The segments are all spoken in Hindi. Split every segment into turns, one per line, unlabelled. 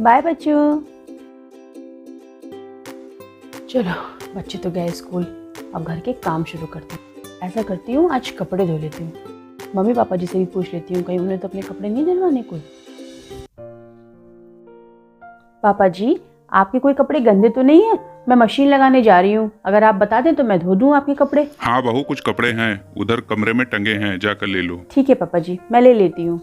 बाय बच्चों। चलो बच्चे तो गए स्कूल, अब घर के काम शुरू करती हूँ। ऐसा करती हूँ आज कपड़े धो लेती हूँ। मम्मी पापा जी से भी पूछ लेती हूँ, कहीं उन्हें तो अपने कपड़े नहीं धुलवाने कोई। पापा जी आपके कोई कपड़े गंदे तो नहीं है? मैं मशीन लगाने जा रही हूँ, अगर आप बता दें तो मैं धो दूँ आपके कपड़े।
हाँ बहू, कुछ कपड़े हैं उधर कमरे में टंगे हैं, जाकर ले लो।
ठीक है पापा जी, मैं ले लेती हूँ।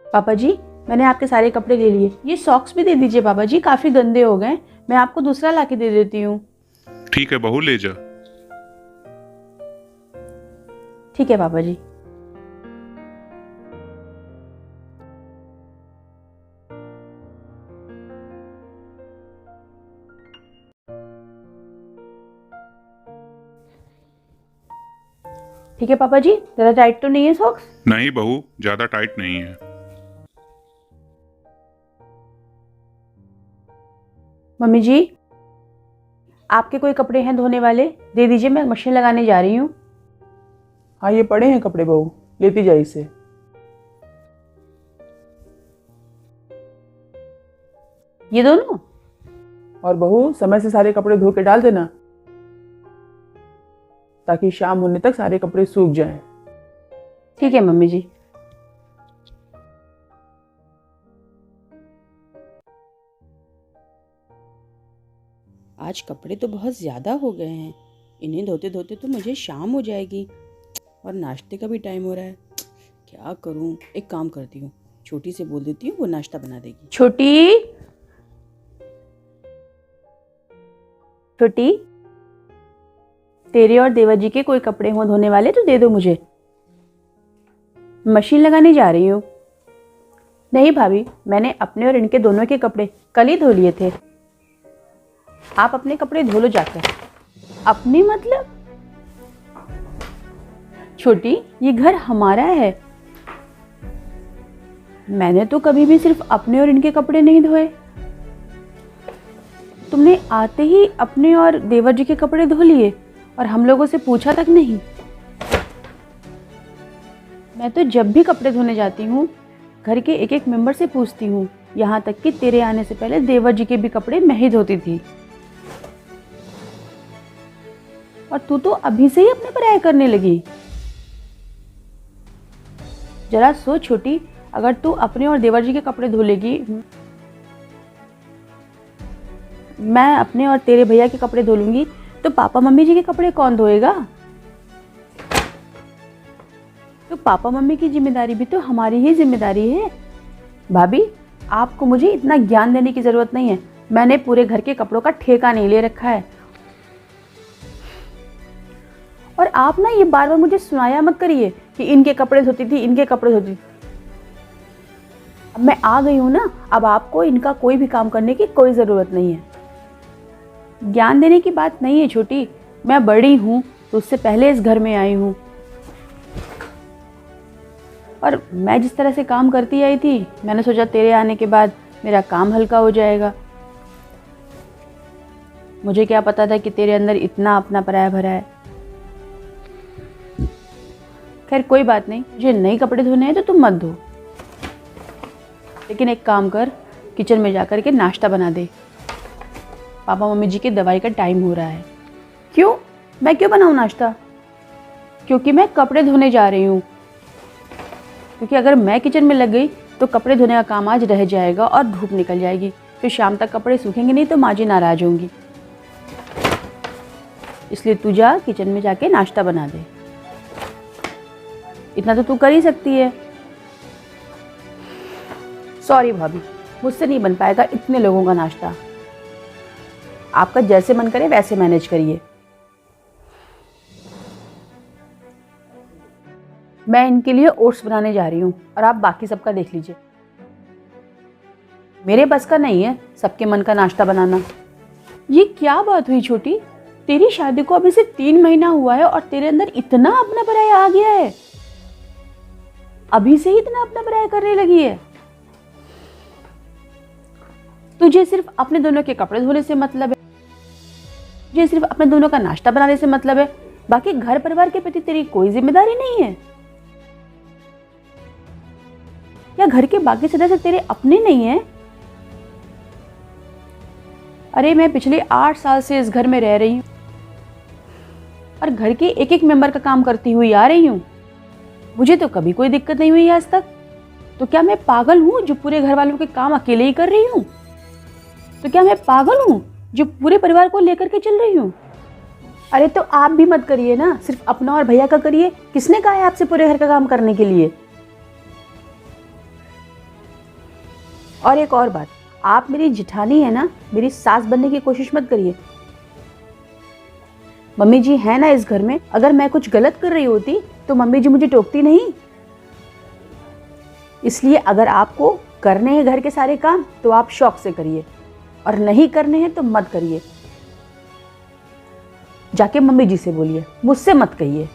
पापा जी मैंने आपके सारे कपड़े ले लिए, ये सॉक्स भी दे दीजिए पापा जी, काफी गंदे हो गए, मैं आपको दूसरा लाके दे देती हूँ।
ठीक है बहू, ले जा।
ठीक है पापा जी। ठीक है पापा जी, ज़्यादा टाइट तो नहीं है सॉक्स?
नहीं बहू, ज्यादा टाइट नहीं है।
मम्मी जी आपके कोई कपड़े हैं धोने वाले, दे दीजिए, मैं मशीन लगाने जा रही हूँ।
हाँ ये पड़े हैं कपड़े बहू, लेती जा इसे।
ये दोनों?
और बहू समय से सारे कपड़े धो के डाल देना, ताकि शाम होने तक सारे कपड़े सूख जाएं।
ठीक है मम्मी जी। आज कपड़े तो बहुत ज़्यादा हो गए हैं, इन्हें धोते धोते तो मुझे शाम हो जाएगी और नाश्ते का भी टाइम हो रहा है। क्या करूं, एक काम करती हूँ, छोटी से बोल देती हूँ, वो नाश्ता बना देगी। छोटी छोटी, तेरे और देवर जी के कोई कपड़े हों धोने वाले तो दे दो मुझे, मशीन लगाने जा रही हूँ। नहीं भाभी, मैंने अपने और इनके दोनों के कपड़े कल ही धो लिए थे। आप अपने कपड़े धो लो जाकर। अपने मतलब? छोटी, ये घर हमारा है, मैंने तो कभी भी सिर्फ अपने और इनके कपड़े नहीं धोए। तुमने आते ही अपने और देवर जी के कपड़े धो लिए और हम लोगों से पूछा तक नहीं। मैं तो जब भी कपड़े धोने जाती हूँ घर के एक एक मेंबर से पूछती हूँ, यहाँ तक कि तेरे आने से पहले देवर जी के भी कपड़े मैं ही धोती थी। और तू तो अभी से ही अपने पराया करने लगी। जरा सोच छोटी, अगर तू अपने और देवर जी के कपड़े धो लेगी, मैं अपने और तेरे भैया के कपड़े धो लूंगी, तो पापा मम्मी जी के कपड़े कौन धोएगा? तो पापा मम्मी की जिम्मेदारी भी तो हमारी ही जिम्मेदारी है। भाभी आपको मुझे इतना ज्ञान देने की जरूरत नहीं है, मैंने पूरे घर के कपड़ों का ठेका नहीं ले रखा है। और आप ना ये बार बार मुझे सुनाया मत करिए कि इनके कपड़े धोती थी, इनके कपड़े धोती थी। अब मैं आ गई हूं ना, अब आपको इनका कोई भी काम करने की कोई ज़रूरत नहीं है। ज्ञान देने की बात नहीं है छोटी, मैं बड़ी हूं तो उससे पहले इस घर में आई हूं, और मैं जिस तरह से काम करती आई थी, मैंने सोचा तेरे आने के बाद मेरा काम हल्का हो जाएगा। मुझे क्या पता था कि तेरे अंदर इतना अपना पराया भरा है। खैर कोई बात नहीं, मुझे नए कपड़े धोने हैं तो तुम मत धो, लेकिन एक काम कर, किचन में जाकर के नाश्ता बना दे, पापा मम्मी जी की दवाई का टाइम हो रहा है। क्यों? मैं क्यों बनाऊं नाश्ता? क्योंकि मैं कपड़े धोने जा रही हूँ, क्योंकि अगर मैं किचन में लग गई तो कपड़े धोने का काम आज रह जाएगा और धूप निकल जाएगी, फिर शाम तक कपड़े सूखेंगे नहीं तो माँ जी नाराज होंगी। इसलिए तू जा किचन में जाके नाश्ता बना दे, इतना तो तू कर ही सकती है। सॉरी भाभी, मुझसे नहीं बन पाएगा इतने लोगों का नाश्ता, आपका जैसे मन करे वैसे मैनेज करिए। मैं इनके लिए ओट्स बनाने जा रही हूँ और आप बाकी सबका देख लीजिए। मेरे बस का नहीं है सबके मन का नाश्ता बनाना। ये क्या बात हुई छोटी, तेरी शादी को अभी सिर्फ 3 महीना हुआ है और तेरे अंदर इतना अपना पराया आ गया है? अभी से ही इतना अपना पराया करने लगी है? तुझे सिर्फ अपने दोनों के कपड़े धोने से मतलब है, तुझे सिर्फ अपने दोनों का नाश्ता बनाने से मतलब है, बाकी घर परिवार के प्रति तेरी कोई जिम्मेदारी नहीं है? या घर के बाकी सदस्य तेरे अपने नहीं है? अरे मैं पिछले 8 साल से इस घर में रह रही हूँ और घर के एक एक मेंबर का काम करती हुई आ रही हूँ। मुझे तो कभी कोई दिक्कत नहीं हुई आज तक। तो क्या मैं पागल हूँ जो पूरे घर वालों के काम अकेले ही कर रही हूँ? तो क्या मैं पागल हूँ जो पूरे परिवार को लेकर के चल रही हूँ? अरे तो आप भी मत करिए ना, सिर्फ अपना और भैया का करिए। किसने कहा है आपसे पूरे घर का काम करने के लिए? और एक और बात, आप मेरी जिठानी है ना, मेरी सास बनने की कोशिश मत करिए। मम्मी जी है ना इस घर में, अगर मैं कुछ गलत कर रही होती तो मम्मी जी मुझे टोकती नहीं। इसलिए अगर आपको करने हैं घर के सारे काम तो आप शौक से करिए, और नहीं करने हैं तो मत करिए। जाके मम्मी जी से बोलिए, मुझसे मत कहिए।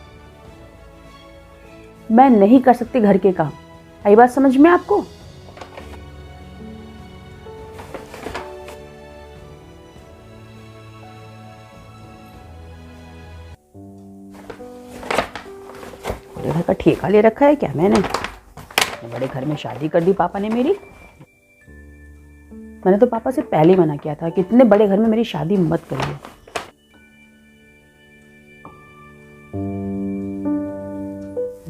मैं नहीं कर सकती घर के काम। आई बात समझ में आपको? घर का ठेका ले रखा है क्या मैंने? बड़े घर में शादी कर दी पापा ने मेरी। मैंने तो पापा से पहले ही मना किया था कि इतने बड़े घर में मेरी शादी मत करिए।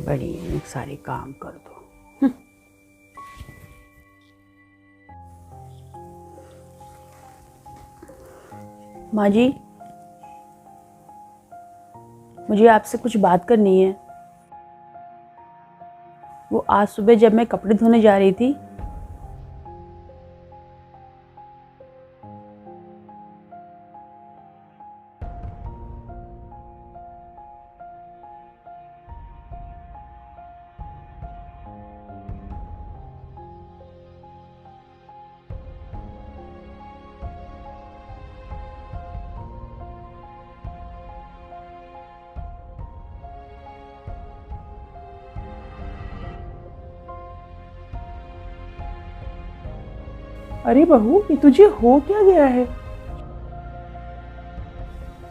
बड़ी सारे काम कर दो। माँ जी, मुझे आपसे कुछ बात करनी है। वो आज सुबह जब मैं कपड़े धोने जा रही थी,
अरे बहू, ये तुझे हो क्या गया है?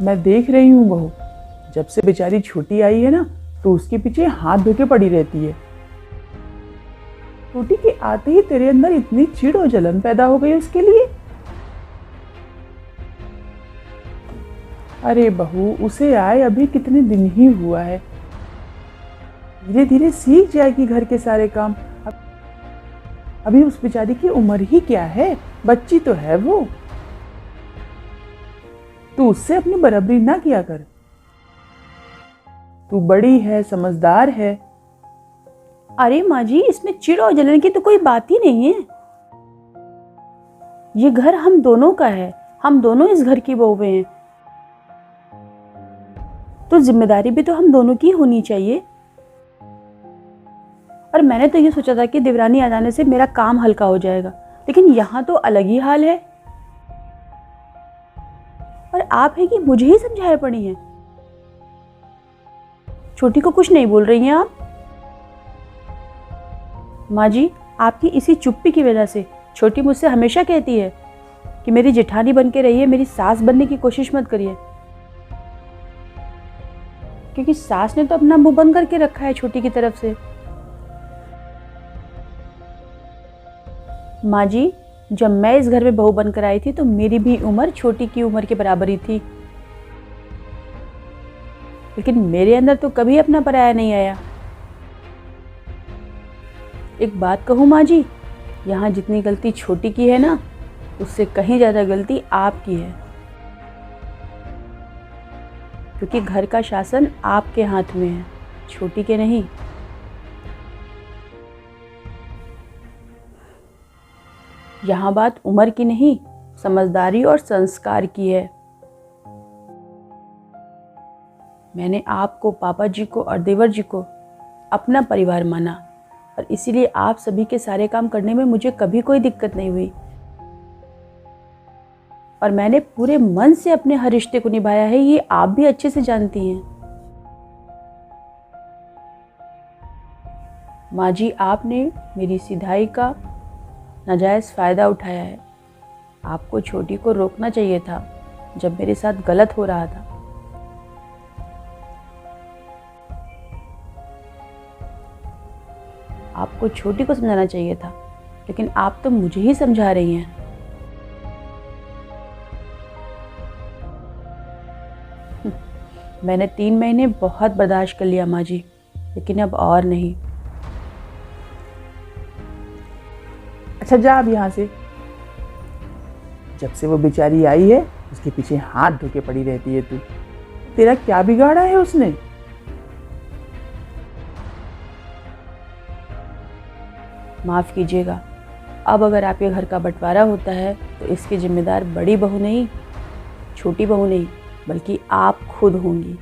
मैं देख रही हूँ बहू, जब से बेचारी छोटी आई है ना, तो उसके पीछे हाथ धो के पड़ी रहती है। छोटी के आते ही तेरे अंदर इतनी चिढ़ और जलन पैदा हो गई उसके लिए। अरे बहू, उसे आए अभी कितने दिन ही हुआ है, धीरे धीरे सीख जाएगी घर के सारे काम। अभी उस बेचारी की उम्र ही क्या है, बच्ची तो है वो। तू उससे अपनी बराबरी ना किया कर। तू बड़ी है, समझदार है।
अरे माँ जी, इसमें चिढ़ और जलन की तो कोई बात ही नहीं है। ये घर हम दोनों का है, हम दोनों इस घर की बहुएं हैं, तो जिम्मेदारी भी तो हम दोनों की होनी चाहिए। और मैंने तो ये सोचा था कि देवरानी आ जाने से मेरा काम हल्का हो जाएगा, लेकिन यहाँ तो अलग ही हाल है। और आप है कि मुझे ही समझाए पड़ी हैं। छोटी को कुछ नहीं बोल रही हैं आप? माँ जी, आपकी इसी चुप्पी की वजह से छोटी मुझसे हमेशा कहती है कि मेरी जेठानी बन के रहिए, मेरी सास बनने की कोशिश मत करिए। क्योंकि सास ने तो अपना मुंह बंद करके रखा है छोटी की तरफ से। माँ जी, जब मैं इस घर में बहू बनकर आई थी तो मेरी भी उम्र छोटी की उम्र के बराबर ही थी, लेकिन मेरे अंदर तो कभी अपना पराया नहीं आया। एक बात कहूँ माँ जी, यहाँ जितनी गलती छोटी की है ना, उससे कहीं ज़्यादा गलती आपकी है, क्योंकि घर का शासन आपके हाथ में है, छोटी के नहीं। यहाँ बात उम्र की नहीं, समझदारी और संस्कार की है। मैंने आपको, पापा जी को और देवर जी को अपना परिवार माना, और इसीलिए आप सभी के सारे काम करने में मुझे कभी कोई दिक्कत नहीं हुई। और मैंने पूरे मन से अपने हर रिश्ते को निभाया है, ये आप भी अच्छे से जानती हैं। माँ जी, आपने मेरी सिधाई का नाजायज़ फ़ायदा उठाया है, आपको छोटी को रोकना चाहिए था जब मेरे साथ गलत हो रहा था। आपको छोटी को समझाना चाहिए था, लेकिन आप तो मुझे ही समझा रही हैं। मैंने 3 महीने बहुत बर्दाश्त कर लिया माँ जी, लेकिन अब और नहीं।
अच्छा जा अब यहाँ से। जब से वो बेचारी आई है उसके पीछे हाथ धो के पड़ी रहती है तू। तेरा क्या बिगाड़ा है उसने?
माफ़ कीजिएगा, अब अगर आपके घर का बंटवारा होता है तो इसकी जिम्मेदार बड़ी बहू नहीं, छोटी बहू नहीं, बल्कि आप खुद होंगी।